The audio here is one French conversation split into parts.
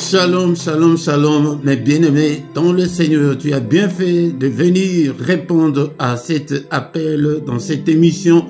Shalom, shalom, shalom, mes bien-aimés, dans le Seigneur, tu as bien fait de venir répondre à cet appel dans cette émission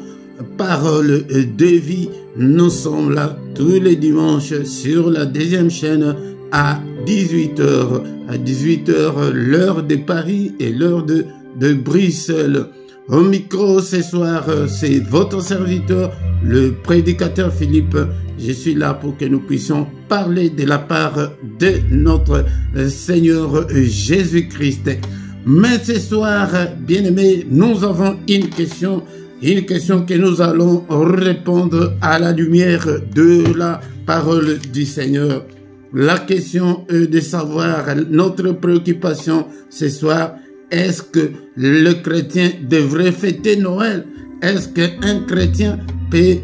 Parole de vie. Nous sommes là tous les dimanches sur la deuxième chaîne à 18h. À 18h, l'heure de Paris et l'heure de Bruxelles. Au micro ce soir, c'est votre serviteur, le prédicateur Philippe. Je suis là pour que nous puissions parler de la part de notre Seigneur Jésus-Christ. Mais ce soir, bien-aimés, nous avons une question que nous allons répondre à la lumière de la parole du Seigneur. La question est de savoir, notre préoccupation ce soir, est-ce que le chrétien devrait fêter Noël? Est-ce qu'un chrétien peut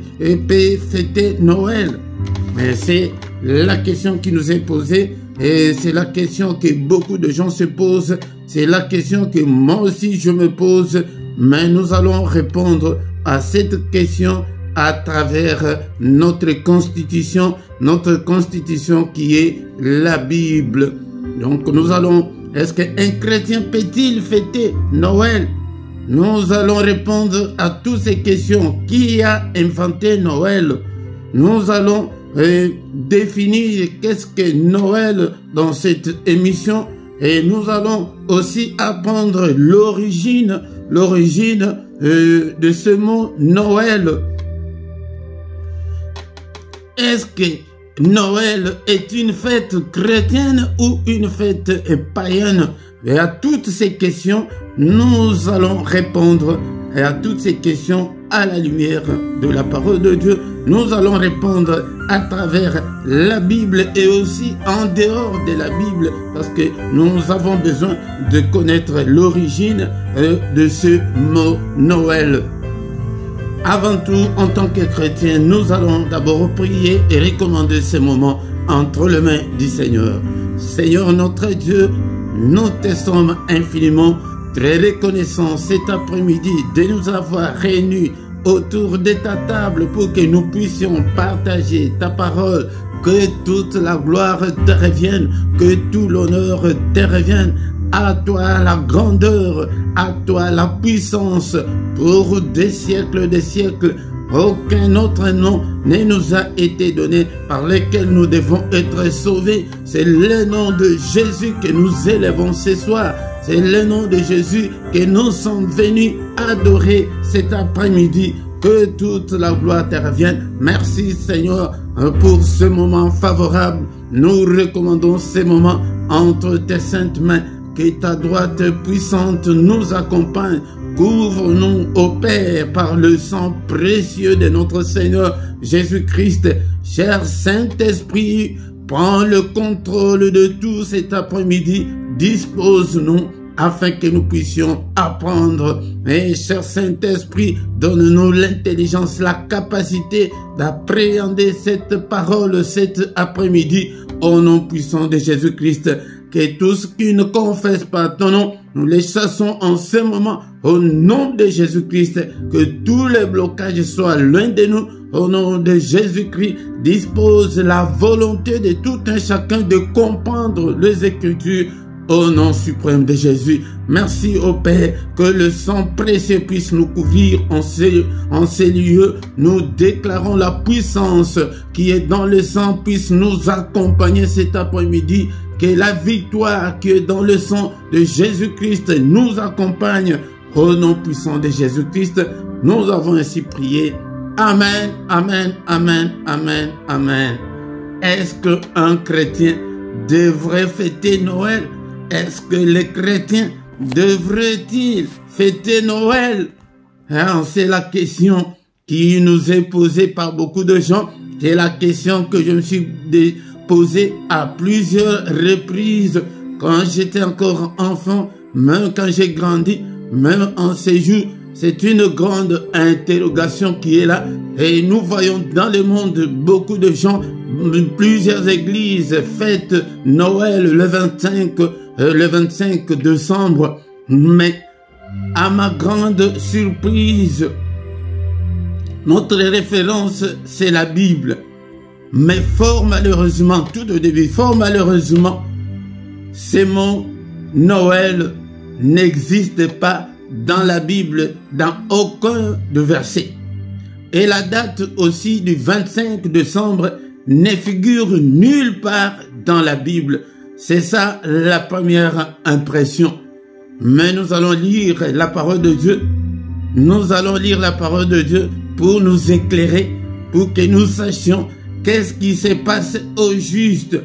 fêter Noël? C'est la question qui nous est posée et c'est la question que beaucoup de gens se posent. C'est la question que moi aussi je me pose, mais nous allons répondre à cette question à travers notre constitution qui est la Bible. Donc nous allons, est-ce qu'un chrétien peut-il fêter Noël? Nous allons répondre à toutes ces questions. Qui a inventé Noël? Nous allons définir qu'est-ce que Noël dans cette émission et nous allons aussi apprendre l'origine de ce mot Noël. Est-ce que Noël est une fête chrétienne ou une fête païenne? Et à toutes ces questions, nous allons répondre. Et à toutes ces questions, à la lumière de la parole de Dieu, nous allons répondre à travers la Bible et aussi en dehors de la Bible, parce que nous avons besoin de connaître l'origine de ce mot Noël. Avant tout, en tant que chrétien, nous allons d'abord prier et recommander ce moment entre les mains du Seigneur. Seigneur notre Dieu, nous te sommes infiniment très reconnaissants cet après-midi de nous avoir réunis autour de ta table pour que nous puissions partager ta parole. Que toute la gloire te revienne, que tout l'honneur te revienne. À toi la grandeur, à toi la puissance pour des siècles. Aucun autre nom ne nous a été donné par lequel nous devons être sauvés. C'est le nom de Jésus que nous élevons ce soir. C'est le nom de Jésus que nous sommes venus adorer cet après-midi. Que toute la gloire te revienne. Merci Seigneur pour ce moment favorable. Nous recommandons ce moment entre tes saintes mains. Que ta droite puissante nous accompagne. Couvre-nous, ô Père, par le sang précieux de notre Seigneur Jésus-Christ. Cher Saint-Esprit, prends le contrôle de tout cet après-midi. Dispose-nous afin que nous puissions apprendre. Et cher Saint-Esprit, donne-nous l'intelligence, la capacité d'appréhender cette parole cet après-midi. Au nom puissant de Jésus-Christ. Que tous qui ne confessent pas ton nom, nous les chassons en ce moment au nom de Jésus-Christ. Que tous les blocages soient loin de nous. Au nom de Jésus-Christ, dispose la volonté de tout un chacun de comprendre les Écritures. Au nom suprême de Jésus, merci au Père, que le sang précieux puisse nous couvrir en ces lieux. Nous déclarons la puissance qui est dans le sang puisse nous accompagner cet après-midi. Que la victoire qui est dans le sang de Jésus-Christ nous accompagne. Au nom puissant de Jésus-Christ, nous avons ainsi prié. Amen, amen, amen, amen, amen. Est-ce qu'un chrétien devrait fêter Noël? Est-ce que les chrétiens devraient-ils fêter Noël? C'est la question qui nous est posée par beaucoup de gens. C'est la question que je me suis posée à plusieurs reprises quand j'étais encore enfant, même quand j'ai grandi, même en ces jours. C'est une grande interrogation qui est là. Et nous voyons dans le monde beaucoup de gens, plusieurs églises fêtent Noël le 25 décembre. Mais à ma grande surprise, notre référence, c'est la Bible. Mais fort malheureusement, tout au début, fort malheureusement, ces mots Noël n'existent pas dans la Bible, dans aucun de versets. Et la date aussi du 25 décembre ne figure nulle part dans la Bible. C'est ça la première impression. Mais nous allons lire la parole de Dieu. Nous allons lire la parole de Dieu pour nous éclairer, pour que nous sachions qu'est-ce qui se passe au juste.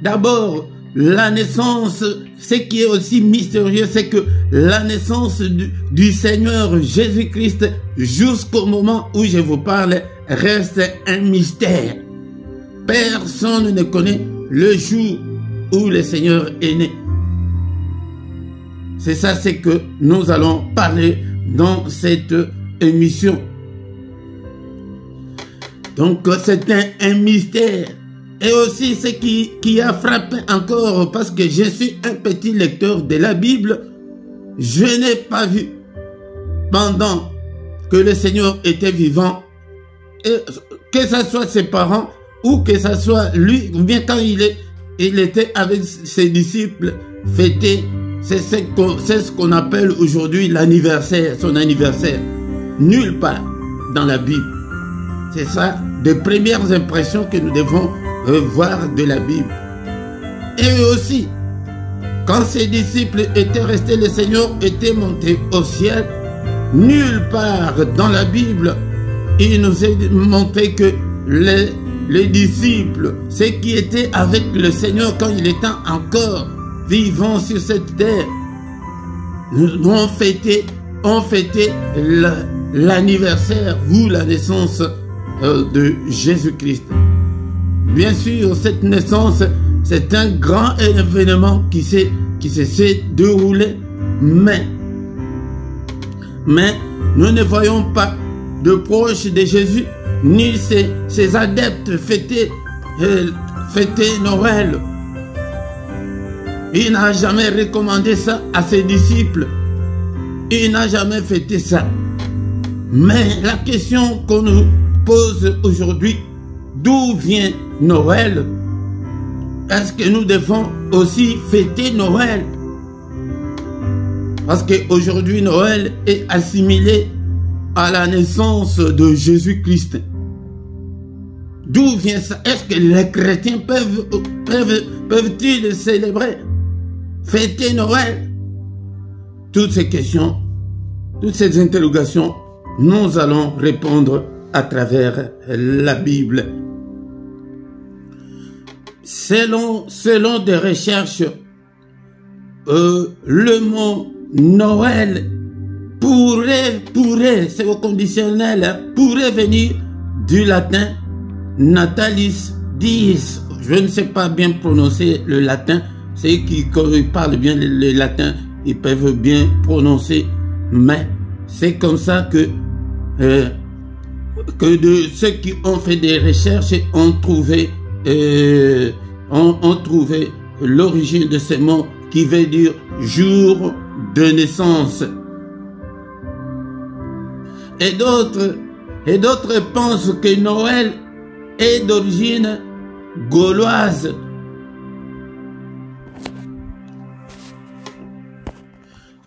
D'abord, la naissance, ce qui est aussi mystérieux, c'est que la naissance du Seigneur Jésus-Christ jusqu'au moment où je vous parle reste un mystère. Personne ne connaît le jour où le Seigneur est né. C'est ça, c'est que nous allons parler dans cette émission. Donc c'est un mystère. Et aussi ce qui a frappé encore, parce que je suis un petit lecteur de la Bible, je n'ai pas vu pendant que le Seigneur était vivant, et que ce soit ses parents ou que ce soit lui, ou bien quand il était avec ses disciples, fêter, c'est ce qu'on appelle aujourd'hui l'anniversaire, son anniversaire. Nulle part dans la Bible. C'est ça, des premières impressions que nous devons voir de la Bible. Et aussi, quand ses disciples étaient restés, le Seigneur était monté au ciel. Nulle part dans la Bible, il nous est montré que les disciples, ceux qui étaient avec le Seigneur quand il était encore vivant sur cette terre, ont fêté l'anniversaire ou la naissance de Jésus-Christ. Bien sûr, cette naissance, c'est un grand événement qui s'est déroulé, mais nous ne voyons pas de proches de Jésus, ni ses adeptes fêter Noël. Il n'a jamais recommandé ça à ses disciples. Il n'a jamais fêté ça. Mais la question qu'on nous pose aujourd'hui, d'où vient Noël? Est-ce que nous devons aussi fêter Noël? Parce qu'aujourd'hui, Noël est assimilé à la naissance de Jésus-Christ. D'où vient ça? Est-ce que les chrétiens peuvent-ils célébrer, fêter Noël? Toutes ces questions, toutes ces interrogations, nous allons répondre à travers la Bible. Selon des recherches, le mot Noël pourrait, c'est au conditionnel, pourrait venir du latin Natalis dies. Je ne sais pas bien prononcer le latin. Ceux qui parlent bien le latin, ils peuvent bien prononcer, mais c'est comme ça que de ceux qui ont fait des recherches ont trouvé l'origine de ce mot qui veut dire jour de naissance. Et d'autres pensent que Noël est d'origine gauloise.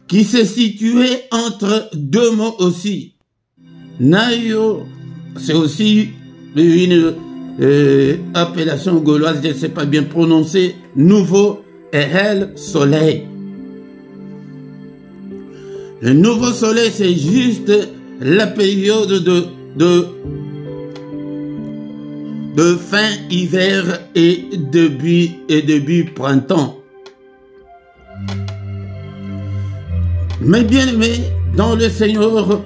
Qui se situait entre deux mots aussi. Nayo, c'est aussi une appellation gauloise, je ne sais pas bien prononcer, nouveau, et elle, soleil. Le nouveau soleil, c'est juste la période de fin hiver et début printemps. Mais bien aimé, dans le Seigneur,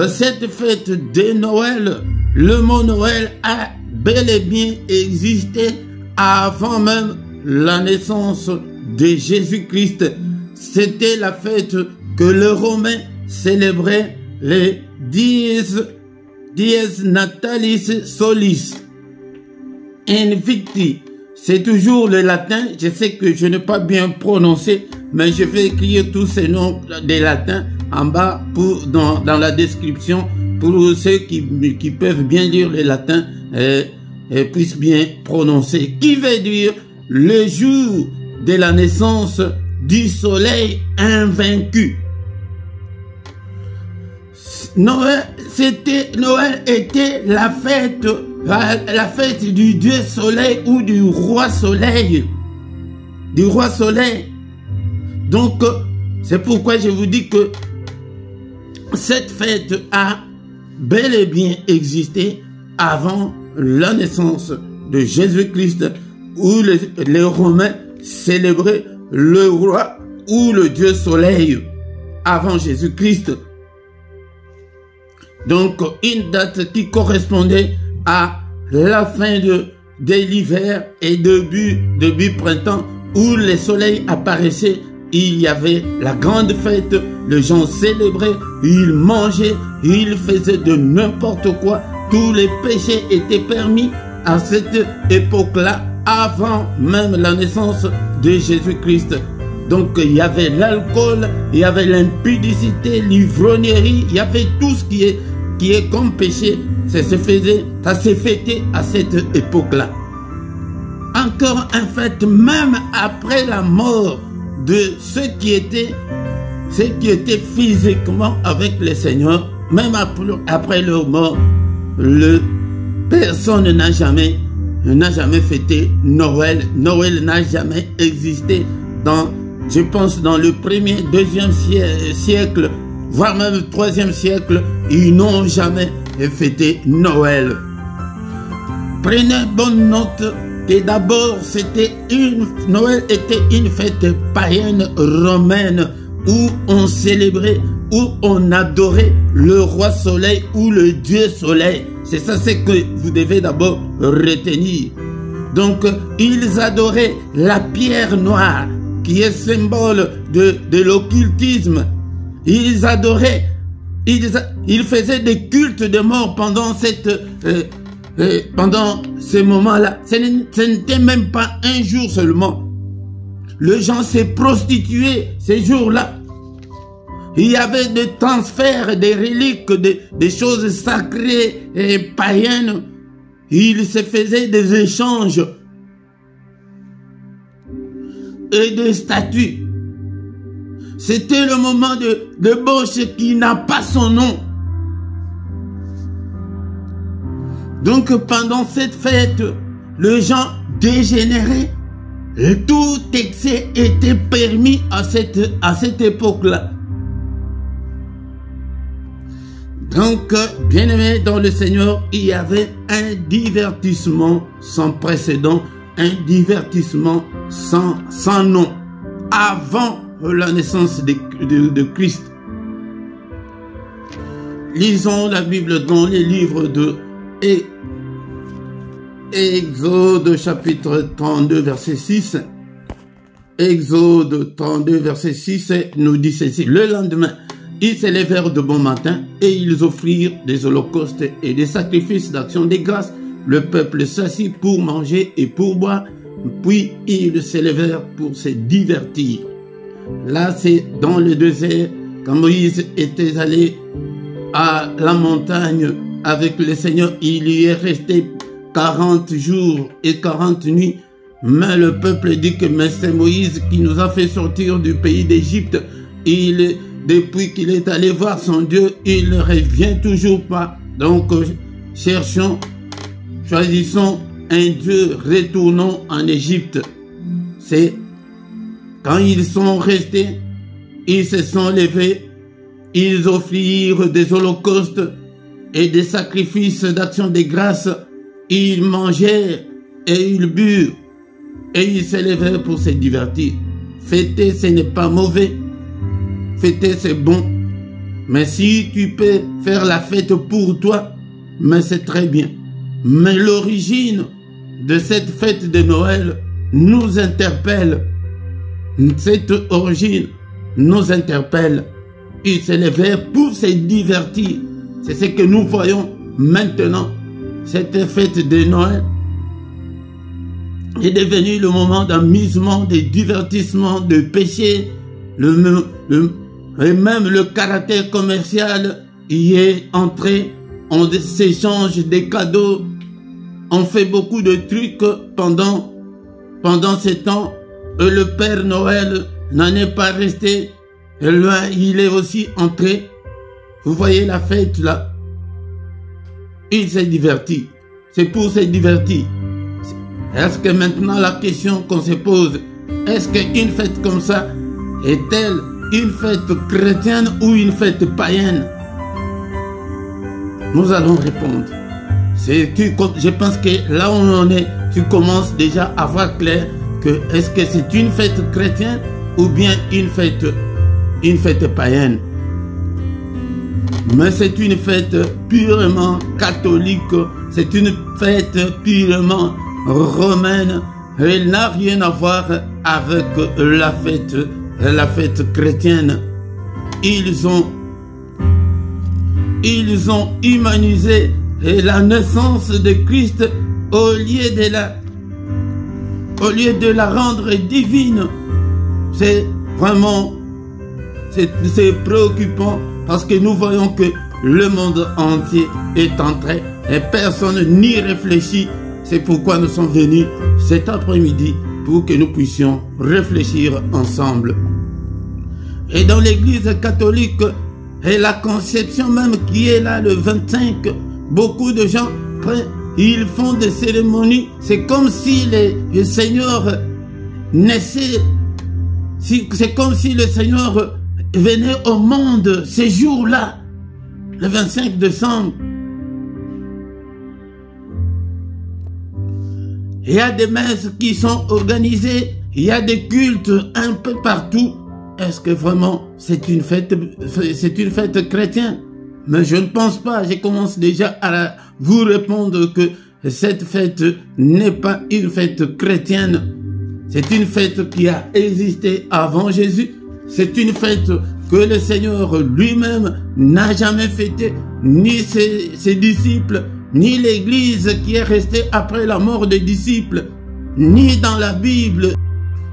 cette fête de Noël, le mot Noël a bel et bien existé avant même la naissance de Jésus-Christ. C'était la fête que les Romains célébraient, les Dies Natalis Solis. Invicti. C'est toujours le latin. Je sais que je n'ai pas bien prononcé, mais je vais écrire tous ces noms des latins en bas dans la description pour ceux qui peuvent bien lire le latin. puisse bien prononcer, qui veut dire le jour de la naissance du soleil invaincu. Noël était la fête du Dieu soleil ou du roi soleil. Du roi soleil. Donc, c'est pourquoi je vous dis que cette fête a bel et bien existé avant la naissance de Jésus-Christ, où les Romains célébraient le roi ou le Dieu soleil avant Jésus-Christ. Donc, une date qui correspondait à la fin de l'hiver et début printemps, où le soleil apparaissait. Il y avait la grande fête, les gens célébraient, ils mangeaient, ils faisaient de n'importe quoi. Tous les péchés étaient permis à cette époque-là, avant même la naissance de Jésus-Christ. Donc il y avait l'alcool, il y avait l'impudicité, l'ivrognerie, il y avait tout ce qui est comme péché. Ça s'est fêté à cette époque-là. Encore un fait, même après la mort de ceux qui étaient physiquement avec le Seigneur, même après leur mort, personne n'a jamais fêté Noël. Noël n'a jamais existé je pense dans le premier, deuxième siècle, voire même le troisième siècle, ils n'ont jamais fêté Noël. Prenez bonne note que d'abord Noël était une fête païenne romaine où on célébrait, où on adorait le roi soleil ou le Dieu soleil. C'est ça, c'est que vous devez d'abord retenir. Donc, ils adoraient la pierre noire, qui est symbole de l'occultisme. Ils adoraient, ils faisaient des cultes de mort pendant ces moments-là. Ce n'était même pas un jour seulement. Le gens s'est prostitué ces jours-là. Il y avait des transferts, des reliques, des choses sacrées et païennes. Il se faisait des échanges et des statues. C'était le moment de débauche qui n'a pas son nom. Donc pendant cette fête, les gens dégénéraient. Tout excès était permis à cette époque-là. Donc, bien-aimés dans le Seigneur, il y avait un divertissement sans précédent, un divertissement sans nom, avant la naissance de Christ. Lisons la Bible dans les livres de Exode chapitre 32 verset 6. Exode 32 verset 6 nous dit ceci. Le lendemain, ils se levèrent de bon matin et ils offrirent des holocaustes et des sacrifices d'action des grâces. Le peuple s'assit pour manger et pour boire, puis ils se levèrent pour se divertir. Là, c'est dans le désert, quand Moïse était allé à la montagne avec le Seigneur, il y est resté 40 jours et 40 nuits. Mais le peuple dit que c'est Moïse qui nous a fait sortir du pays d'Égypte. Depuis qu'il est allé voir son Dieu, il ne revient toujours pas. Donc, choisissons un Dieu, retournons en Égypte. C'est quand ils sont restés, ils se sont levés, ils offrirent des holocaustes et des sacrifices d'action de grâce. Ils mangèrent et ils burent et ils se levèrent pour se divertir. Fêter, ce n'est pas mauvais. Fêter, c'est bon. Mais si tu peux faire la fête pour toi, mais c'est très bien. Mais l'origine de cette fête de Noël nous interpelle. Cette origine nous interpelle. Ils se levèrent pour se divertir. C'est ce que nous voyons maintenant. Cette fête de Noël est devenue le moment d'amusement, de divertissement, de péché. Et même le caractère commercial y est entré. On s'échange des cadeaux on fait beaucoup de trucs pendant ces temps. Le Père Noël n'en est pas resté loin, il est aussi entré. Vous voyez la fête là. Il s'est diverti. C'est pour se divertir. Est-ce que maintenant la question qu'on se pose, est-ce qu'une fête comme ça est-elle une fête chrétienne ou une fête païenne? Nous allons répondre. Je pense que là où on est, tu commences déjà à voir clair que est-ce que c'est une fête chrétienne ou bien une fête païenne. Mais c'est une fête purement catholique, c'est une fête purement romaine. Elle n'a rien à voir avec la fête chrétienne. Ils ont humanisé la naissance de Christ au lieu de la rendre divine. C'est vraiment, c'est préoccupant parce que nous voyons que le monde entier est en train et personne n'y réfléchit. C'est pourquoi nous sommes venus cet après-midi pour que nous puissions réfléchir ensemble. Et dans l'église catholique, et la conception même qui est là le 25, beaucoup de gens, ils font des cérémonies. C'est comme si le Seigneur naissait, c'est comme si le Seigneur venait au monde ces jours-là, le 25 décembre. Il y a des messes qui sont organisées, il y a des cultes un peu partout. Est-ce que vraiment c'est une fête chrétienne? Mais je ne pense pas. Je commence déjà à vous répondre que cette fête n'est pas une fête chrétienne. C'est une fête qui a existé avant Jésus. C'est une fête que le Seigneur lui-même n'a jamais fêtée, ni ses disciples, ni l'Église qui est restée après la mort des disciples, ni dans la Bible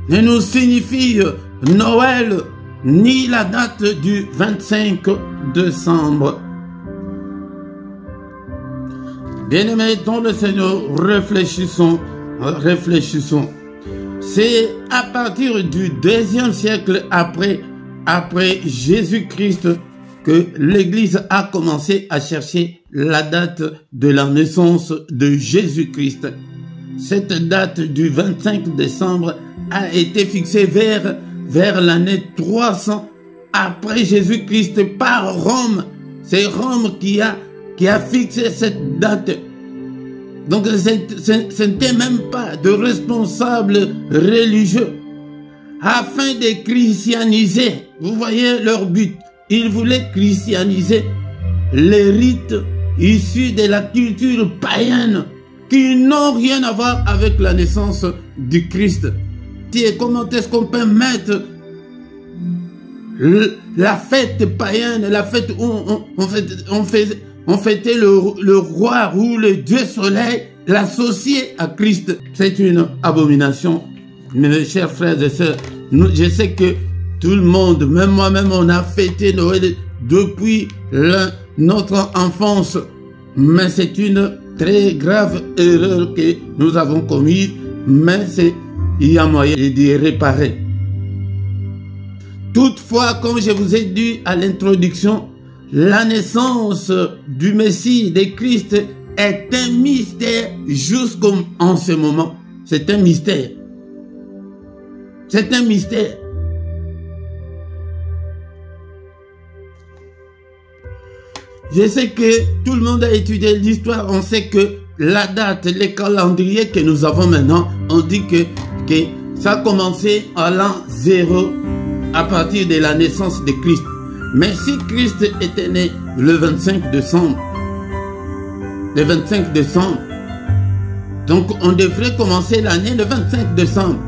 ne nous signifie Noël, ni la date du 25 décembre. Bien-aimés dans le Seigneur, réfléchissons. C'est à partir du 2e siècle après Jésus-Christ que l'Église a commencé à chercher la date de la naissance de Jésus-Christ. Cette date du 25 décembre a été fixée vers l'année 300 après Jésus-Christ par Rome. C'est Rome qui a fixé cette date. Donc ce n'était même pas de responsables religieux. Afin de christianiser, vous voyez leur but. Ils voulaient christianiser les rites issus de la culture païenne qui n'ont rien à voir avec la naissance du Christ. Et comment est-ce qu'on peut mettre la fête païenne, la fête où on fêtait le roi ou le Dieu soleil, l'associer à Christ? C'est une abomination. Mes chers frères et sœurs, je sais que tout le monde, même moi-même, on a fêté Noël depuis notre enfance. Mais c'est une très grave erreur que nous avons commise, mais il y a moyen d'y réparer. Toutefois, comme je vous ai dit à l'introduction, la naissance du Messie, de Christ, est un mystère jusqu'en ce moment. C'est un mystère. C'est un mystère. Je sais que tout le monde a étudié l'histoire. On sait que la date, les calendriers que nous avons maintenant, on dit que ça a commencé à l'an 0 à partir de la naissance de Christ. Mais si Christ était né le 25 décembre, donc on devrait commencer l'année le 25 décembre,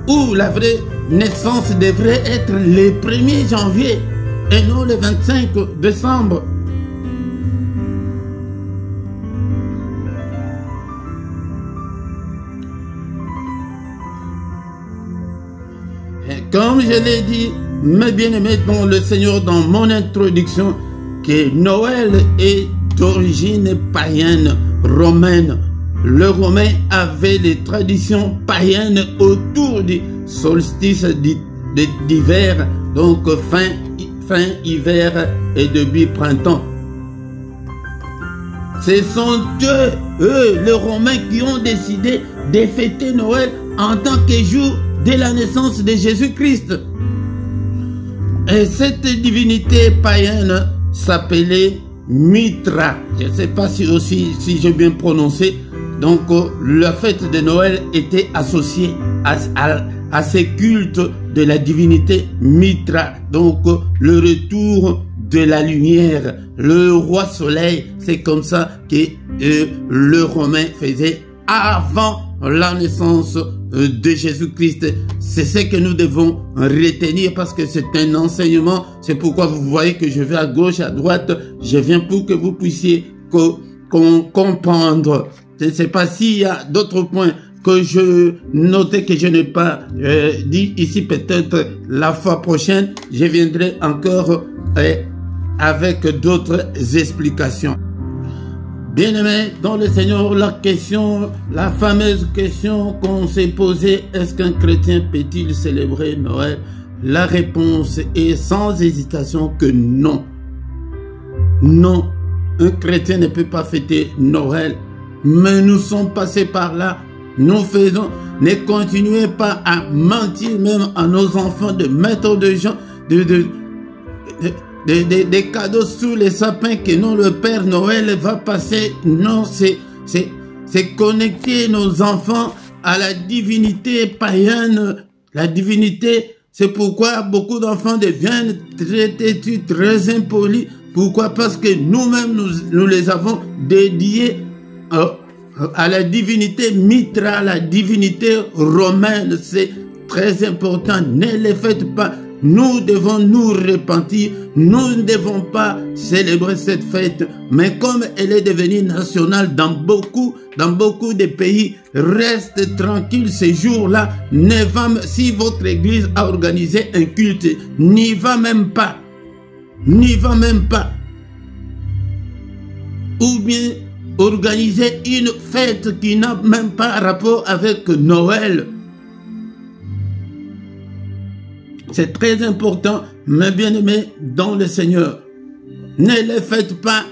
où la vraie naissance devrait être le 1er janvier et non le 25 décembre. Et comme je l'ai dit, mes bien-aimés dans le Seigneur, dans mon introduction, que Noël est d'origine païenne, romaine. le Romain avait les traditions païennes autour du solstice d'hiver, donc fin hiver et début printemps. Ce sont eux, les Romains, qui ont décidé de fêter Noël en tant que jour de la naissance de Jésus-Christ. Et cette divinité païenne s'appelait Mithra. Je ne sais pas si j'ai bien prononcé. Donc, la fête de Noël était associée à ces cultes de la divinité Mithra. Donc, le retour de la lumière, le roi soleil, c'est comme ça que le Romain faisait avant la naissance de Jésus-Christ. C'est ce que nous devons retenir parce que c'est un enseignement. C'est pourquoi vous voyez que je vais à gauche, à droite. Je viens pour que vous puissiez comprendre. Je ne sais pas s'il y a d'autres points que je notais que je n'ai pas dit ici. Peut-être la fois prochaine, je viendrai encore avec d'autres explications. Bien-aimés dans le Seigneur, la fameuse question qu'on s'est posée, est-ce qu'un chrétien peut-il célébrer Noël? La réponse est sans hésitation que non. Non, un chrétien ne peut pas fêter Noël. Mais nous sommes passés par là. Nous faisons, ne continuez pas à mentir même à nos enfants, de mettre des gens, des cadeaux sous les sapins que non, le Père Noël va passer. Non, c'est connecter nos enfants à la divinité païenne. La divinité, c'est pourquoi beaucoup d'enfants deviennent très têtus, très impolis. Pourquoi? Parce que nous-mêmes, nous les avons dédiés à la divinité Mithra, la divinité romaine. C'est très important. Ne les faites pas. Nous devons nous repentir. Nous ne devons pas célébrer cette fête. Mais comme elle est devenue nationale dans beaucoup de pays, reste tranquille ces jours-là. Si votre église a organisé un culte, n'y va même pas. N'y va même pas. Ou bien organiser une fête qui n'a même pas rapport avec Noël. C'est très important, mes bien-aimés dans le Seigneur. Ne les faites pas,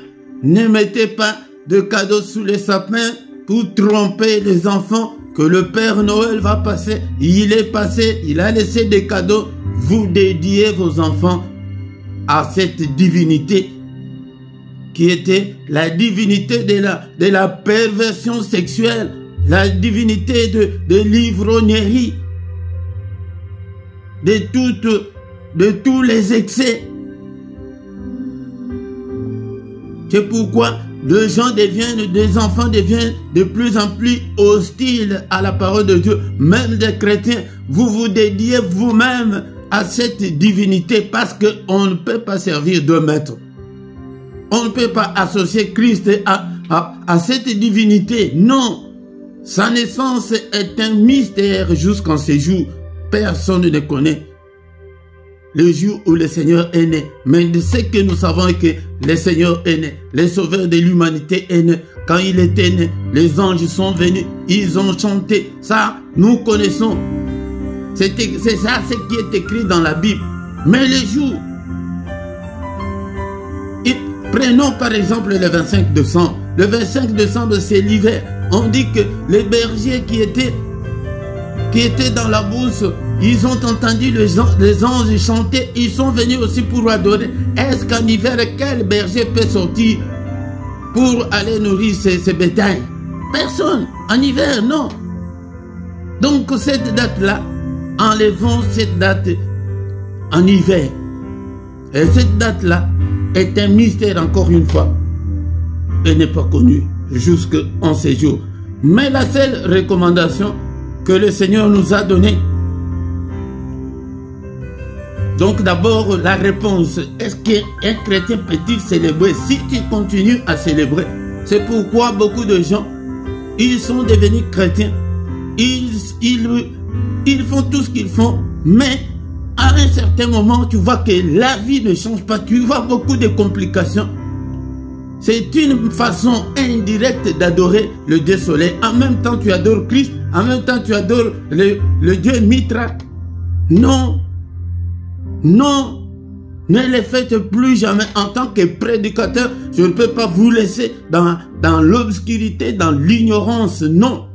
ne mettez pas de cadeaux sous les sapins pour tromper les enfants que le Père Noël va passer. Il est passé, il a laissé des cadeaux. Vous dédiez vos enfants à cette divinité qui était la divinité de la perversion sexuelle, la divinité de l'ivrognerie, de tous les excès. C'est pourquoi des enfants deviennent de plus en plus hostiles à la parole de Dieu. Même des chrétiens, vous vous dédiez vous-même à cette divinité parce qu'on ne peut pas servir deux maîtres. On ne peut pas associer Christ à cette divinité. Non. Sa naissance est un mystère jusqu'en ce jour. Personne ne connaît le jour où le Seigneur est né. Mais de ce que nous savons est que le Seigneur est né. Le Sauveur de l'humanité est né. Quand il était né, les anges sont venus. Ils ont chanté. Ça, nous connaissons. C'est ça ce qui est écrit dans la Bible. Mais le jour... Prenons par exemple le 25 décembre. Le 25 décembre, c'est l'hiver. On dit que les bergers qui étaient dans la bourse, ils ont entendu les anges chanter. Ils sont venus aussi pour adorer. Est-ce qu'en hiver, quel berger peut sortir pour aller nourrir ses bétails? Personne. En hiver, non. Donc cette date-là, enlevons cette date en hiver. Et cette date-là est un mystère encore une fois. Elle n'est pas connue jusqu'en ces jours. Mais la seule recommandation que le Seigneur nous a donnée. Donc d'abord la réponse, est-ce qu'un chrétien peut-il célébrer? Si tu continues à célébrer, c'est pourquoi beaucoup de gens, ils sont devenus chrétiens. Ils font tout ce qu'ils font, mais à un certain moment, tu vois que la vie ne change pas. Tu vois beaucoup de complications. C'est une façon indirecte d'adorer le Dieu soleil. En même temps, tu adores Christ. En même temps, tu adores le Dieu Mitra. Non. Non. Ne les faites plus jamais en tant que prédicateur. Je ne peux pas vous laisser dans l'obscurité, dans l'ignorance. Non.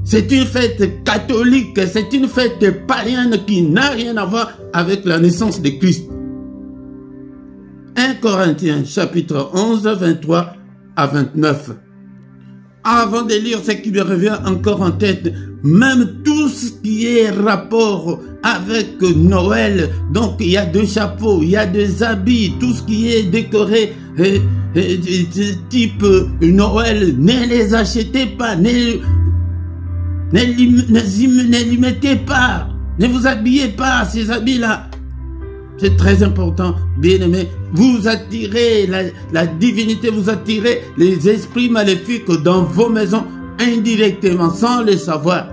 C'est une fête catholique. C'est une fête païenne qui n'a rien à voir avec la naissance de Christ. 1 Corinthiens chapitre 11, 23 à 29. Avant de lire ce qui me revient encore en tête, même tout ce qui est rapport avec Noël, donc il y a des chapeaux, il y a des habits, tout ce qui est décoré type Noël, ne les achetez pas, ne les mettez pas, ne vous habillez pas ces habits-là. C'est très important, bien aimé. Vous attirez la divinité, vous attirez les esprits maléfiques dans vos maisons indirectement, sans le savoir.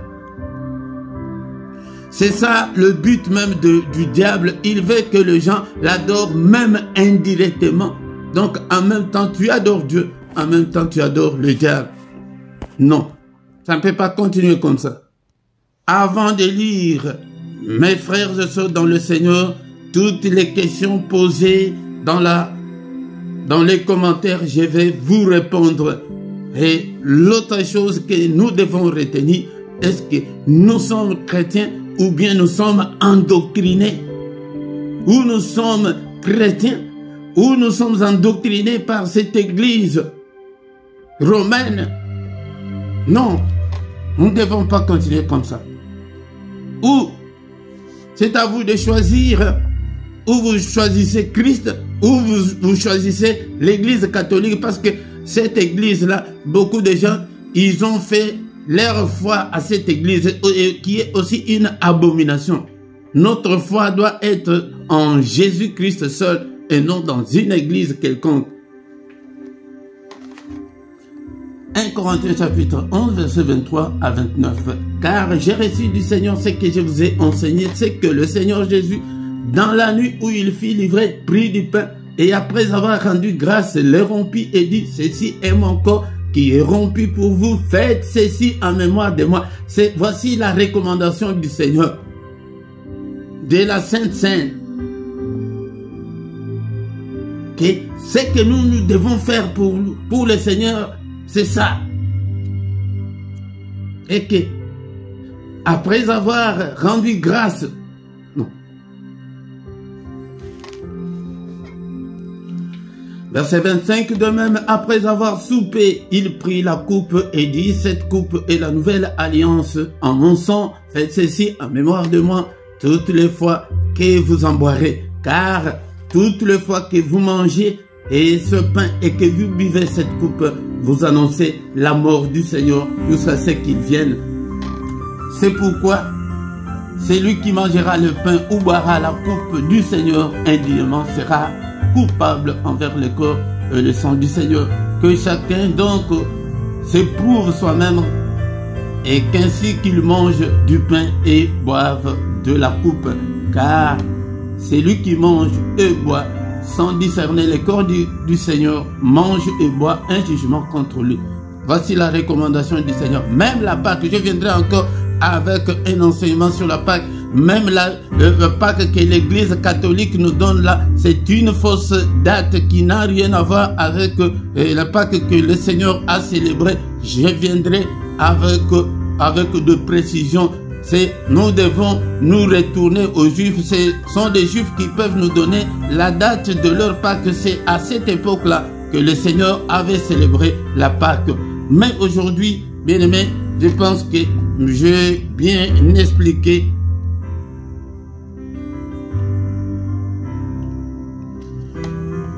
C'est ça le but même du diable. Il veut que les gens l'adorent même indirectement. Donc en même temps tu adores Dieu, en même temps tu adores le diable. Non, ça ne peut pas continuer comme ça. Avant de lire, mes frères et sœurs dans le Seigneur, toutes les questions posées dans les commentaires, je vais vous répondre. Et l'autre chose que nous devons retenir, est-ce que nous sommes chrétiens ou bien nous sommes endoctrinés? Ou nous sommes chrétiens ou nous sommes endoctrinés par cette église romaine? Non, nous ne devons pas continuer comme ça. Ou c'est à vous de choisir. Ou vous choisissez Christ, ou vous choisissez l'église catholique, parce que cette église-là, beaucoup de gens, ils ont fait leur foi à cette église, qui est aussi une abomination. Notre foi doit être en Jésus-Christ seul, et non dans une église quelconque. 1 Corinthiens chapitre 11, verset 23 à 29. Car j'ai reçu du Seigneur ce que je vous ai enseigné, c'est que le Seigneur Jésus, dans la nuit où il fut livré, prit du pain, et après avoir rendu grâce, le rompit et dit, ceci est mon corps qui est rompu pour vous, faites ceci en mémoire de moi. Voici la recommandation du Seigneur, de la Sainte Seine. Ce que nous devons faire pour le Seigneur, c'est ça. Et que, après avoir rendu grâce, verset 25, de même, après avoir soupé, il prit la coupe et dit, cette coupe est la nouvelle alliance en mon sang, faites ceci en mémoire de moi, toutes les fois que vous en boirez, car toutes les fois que vous mangez et ce pain et que vous buvez cette coupe, vous annoncez la mort du Seigneur jusqu'à ce qu'il vienne. C'est pourquoi celui qui mangera le pain ou boira la coupe du Seigneur indûment sera coupable envers le corps et le sang du Seigneur. Que chacun donc s'éprouve soi-même et qu'ainsi qu'il mange du pain et boive de la coupe. Car celui qui mange et boit sans discerner le corps du Seigneur mange et boit un jugement contre lui. Voici la recommandation du Seigneur. Même la Pâque, je viendrai encore avec un enseignement sur la Pâque. Même le Pâque que l'Église catholique nous donne là, c'est une fausse date qui n'a rien à voir avec la Pâque que le Seigneur a célébrée. Je viendrai avec de précision. Nous devons nous retourner aux Juifs. Ce sont des Juifs qui peuvent nous donner la date de leur Pâque. C'est à cette époque-là que le Seigneur avait célébré la Pâque. Mais aujourd'hui, bien aimé, je pense que j'ai bien expliqué.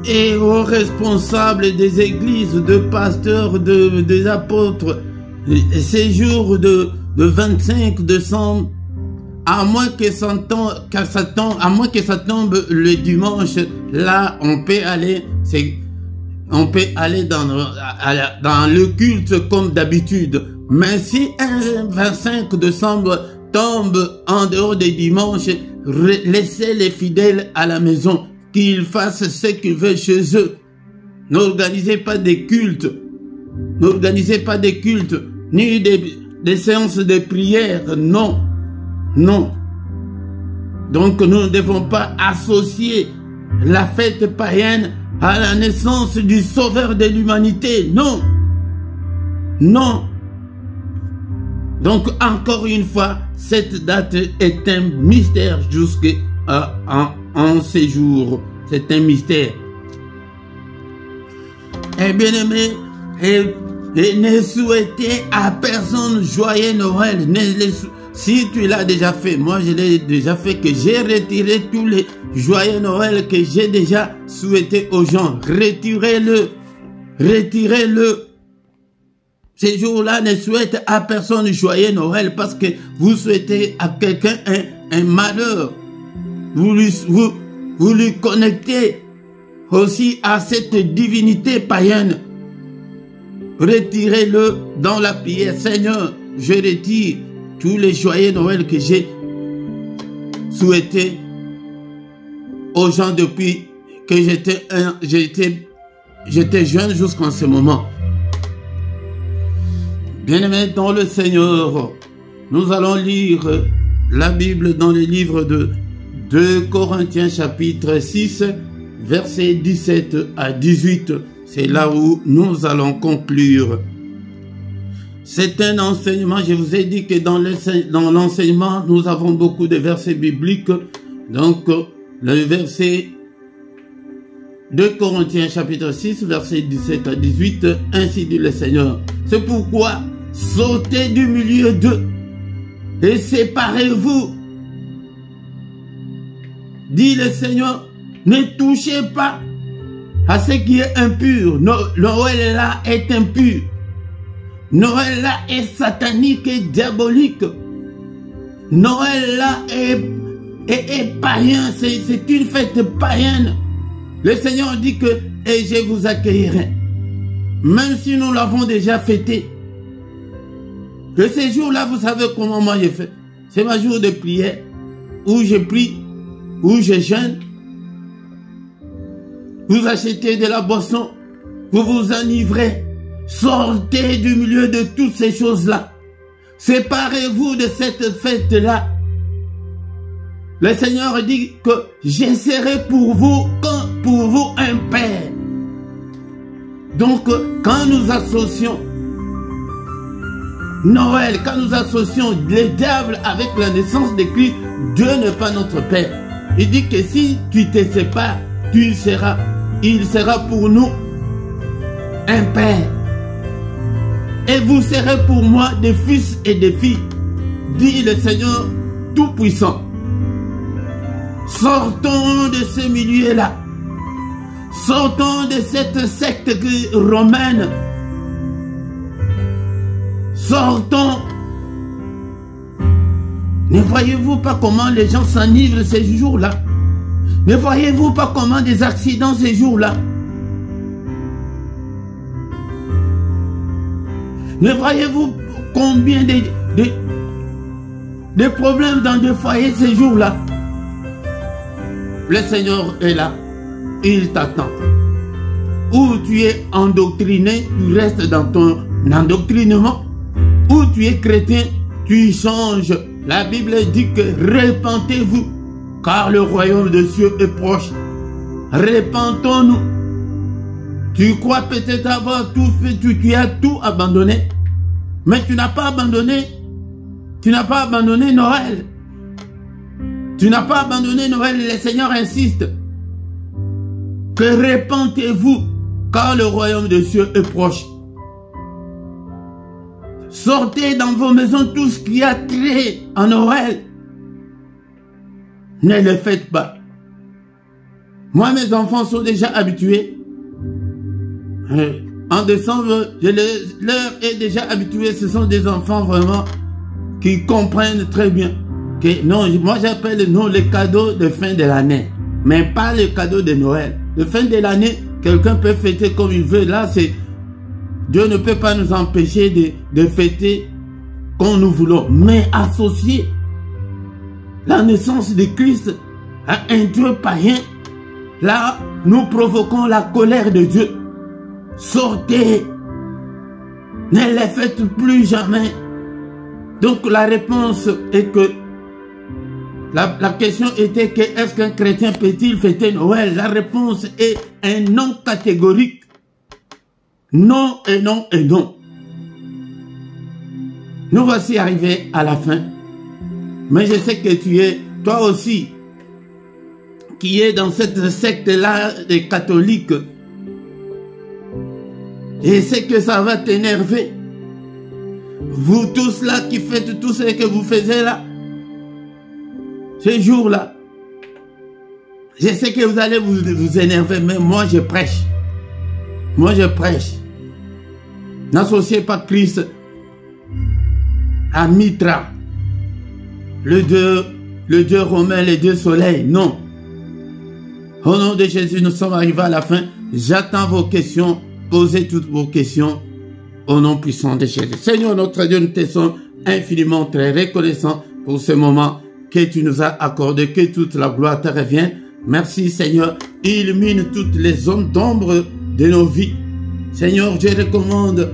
Et aux responsables des églises, de pasteurs, des apôtres, ces jours de 25 décembre, à moins que ça tombe le dimanche, là on peut aller dans le culte comme d'habitude. Mais si un 25 décembre tombe en dehors des dimanches, laissez les fidèles à la maison, qu'ils fassent ce qu'ils veulent chez eux. N'organisez pas des cultes. N'organisez pas des cultes, ni des séances de prière. Non. Non. Donc nous ne devons pas associer la fête païenne à la naissance du sauveur de l'humanité. Non. Non. Donc encore une fois, cette date est un mystère jusqu'à en ces jours. C'est un mystère. Et bien aimé, et ne souhaitez à personne joyeux Noël. Si tu l'as déjà fait, moi je l'ai déjà fait, que j'ai retiré tous les joyeux Noël que j'ai déjà souhaité aux gens. Retirez-le. Retirez-le. Ces jours-là, ne souhaitez à personne joyeux Noël parce que vous souhaitez à quelqu'un un malheur. Vous lui connectez aussi à cette divinité païenne. Retirez-le dans la prière. Seigneur, je retire tous les joyeux Noël que j'ai souhaité aux gens depuis que j'étais jeune jusqu'en ce moment. Bien-aimés dans le Seigneur, nous allons lire la Bible dans le livre de 2 Corinthiens chapitre 6, versets 17 à 18. C'est là où nous allons conclure. C'est un enseignement, je vous ai dit que dans l'enseignement, nous avons beaucoup de versets bibliques. Donc, le verset 2 Corinthiens chapitre 6, versets 17 à 18, ainsi dit le Seigneur. C'est pourquoi sautez du milieu d'eux et séparez-vous. Dit le Seigneur, ne touchez pas à ce qui est impur. Noël là est impur. Noël là est satanique et diabolique. Noël là est païen. C'est une fête païenne. Le Seigneur dit que et je vous accueillerai. Même si nous l'avons déjà fêté. Que ces jours-là, vous savez comment moi j'ai fait. C'est ma jour de prière. Où je prie. Où je jeûne. Vous achetez de la boisson. Vous vous enivrez. Sortez du milieu de toutes ces choses-là. Séparez-vous de cette fête-là. Le Seigneur dit que je serai pour vous un père. Donc, quand nous associons Noël, quand nous associons le diable avec la naissance de Christ, Dieu n'est pas notre père. Il dit que si tu te sépares, il sera pour nous un père. Et vous serez pour moi des fils et des filles, dit le Seigneur Tout-Puissant. Sortons de ce milieu-là. Sortons de cette secte romaine. Sortons. Ne voyez-vous pas comment les gens s'enivrent ces jours-là? Ne voyez-vous pas comment des accidents ces jours-là? Ne voyez-vous combien de problèmes dans des foyers ces jours-là? Le Seigneur est là. Il t'attend. Ou tu es endoctriné, tu restes dans ton endoctrinement. Ou tu es chrétien, tu changes. La Bible dit que repentez-vous, car le royaume de Dieu est proche. Repentons-nous. Tu crois peut-être avoir tout fait, tu as tout abandonné. Mais tu n'as pas abandonné. Tu n'as pas abandonné Noël. Tu n'as pas abandonné Noël. Le Seigneur insiste. Que repentez-vous, car le royaume de Dieu est proche. Sortez dans vos maisons tout ce qui a trait en Noël. Ne le faites pas. Moi, mes enfants sont déjà habitués. En décembre, je leur ai déjà habitué. Ce sont des enfants vraiment qui comprennent très bien. Que non, moi j'appelle non les cadeaux de fin de l'année. Mais pas les cadeaux de Noël. De fin de l'année, quelqu'un peut fêter comme il veut. Là, c'est Dieu ne peut pas nous empêcher de fêter comme nous voulons. Mais associer la naissance de Christ à un Dieu païen, là, nous provoquons la colère de Dieu. Sortez. Ne les faites plus jamais. Donc la réponse est que la question était que est-ce qu'un chrétien peut-il fêter Noël? La réponse est un non catégorique. Non et non et non. Nous voici arrivés à la fin. Mais je sais que tu es, toi aussi, qui est dans cette secte-là des catholiques. Et c'est que ça va t'énerver. Vous tous là qui faites tout ce que vous faisiez là, ce jour-là, je sais que vous allez vous énerver, mais moi je prêche. Moi je prêche. N'associez pas Christ à Mitra, le Dieu romain, le Dieu soleil. Non. Au nom de Jésus, nous sommes arrivés à la fin. J'attends vos questions. Posez toutes vos questions au nom puissant de Jésus. Seigneur notre Dieu, nous te sommes infiniment très reconnaissants pour ce moment que tu nous as accordé, que toute la gloire te revienne. Merci Seigneur, illumine toutes les zones d'ombre de nos vies. Seigneur, je recommande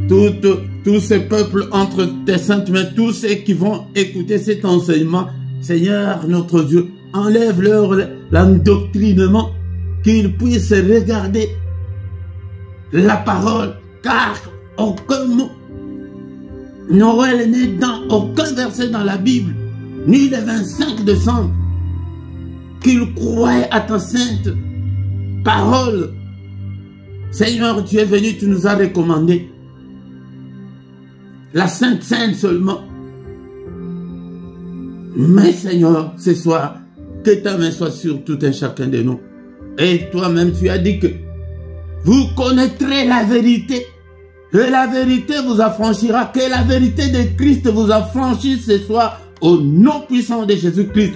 tout ce peuple entre tes saintes mains, tous ceux qui vont écouter cet enseignement. Seigneur notre Dieu, enlève-leur l'endoctrinement, qu'ils puissent regarder la parole, car aucun mot, Noël n'est dans aucun verset dans la Bible, ni le 25 décembre, qu'ils croient à ta sainte parole. Seigneur, tu es venu, tu nous as recommandé la Sainte Seine seulement. Mais Seigneur, ce soir, que ta main soit sur tout un chacun de nous. Et toi-même, tu as dit que vous connaîtrez la vérité. Et la vérité vous affranchira. Que la vérité de Christ vous affranchisse ce soir au nom puissant de Jésus-Christ.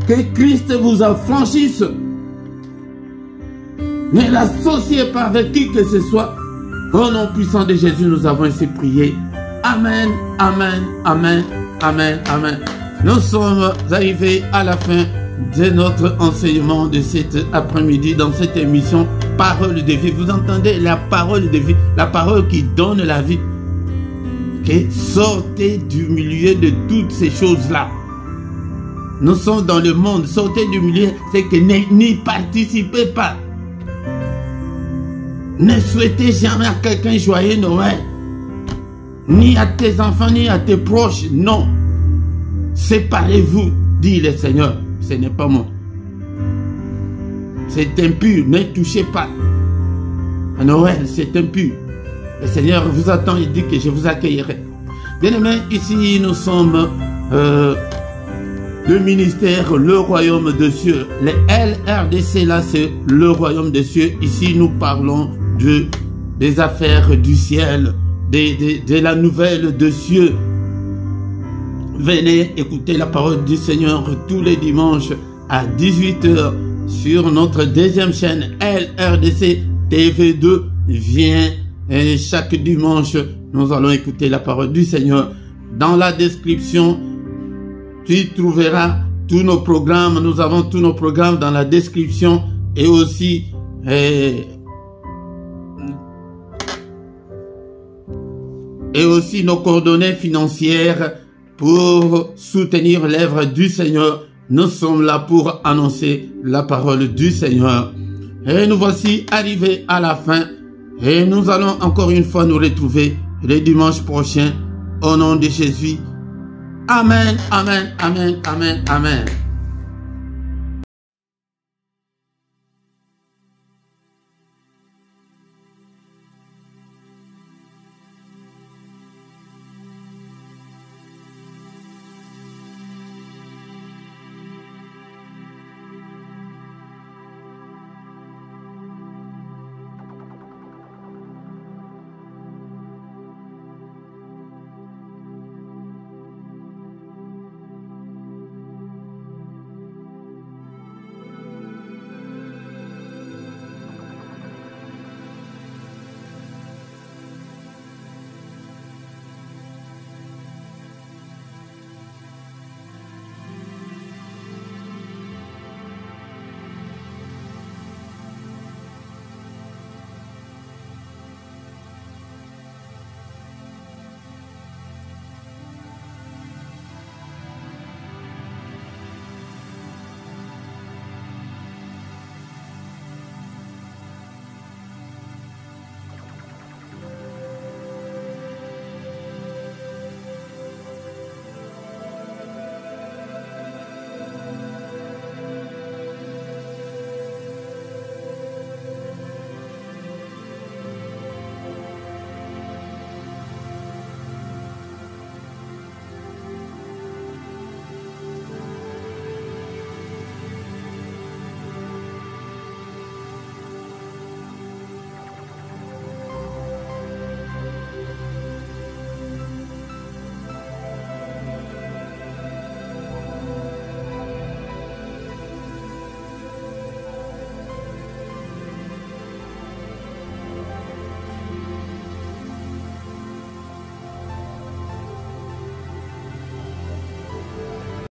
Que Christ vous affranchisse. Ne l'associez pas avec qui que ce soit. Au nom puissant de Jésus, nous avons ainsi prié. Amen, amen, amen, amen, amen. Nous sommes arrivés à la fin de notre enseignement de cet après-midi dans cette émission Parole de vie. Vous entendez la parole de vie, la parole qui donne la vie. Okay? Sortez du milieu de toutes ces choses-là. Nous sommes dans le monde. Sortez du milieu, c'est que n'y participez pas. Ne souhaitez jamais à quelqu'un joyeux Noël. Ni à tes enfants, ni à tes proches. Non. Séparez-vous, dit le Seigneur. Ce n'est pas moi. C'est impur. Ne touchez pas. À Noël, c'est impur. Le Seigneur vous attend et dit que je vous accueillerai. Bien-aimés, ici nous sommes le ministère, le royaume des cieux. Le LRDC, là, c'est le royaume des cieux. Ici, nous parlons des affaires du ciel, de la nouvelle des cieux. Venez écouter la parole du Seigneur tous les dimanches à 18 h sur notre deuxième chaîne LRDC TV2. Viens et chaque dimanche, nous allons écouter la parole du Seigneur. Dans la description, tu trouveras tous nos programmes. Nous avons tous nos programmes dans la description et aussi nos coordonnées financières pour soutenir l'œuvre du Seigneur. Nous sommes là pour annoncer la parole du Seigneur. Et nous voici arrivés à la fin. Et nous allons encore une fois nous retrouver le dimanche prochain. Au nom de Jésus. Amen, amen, amen, amen, amen.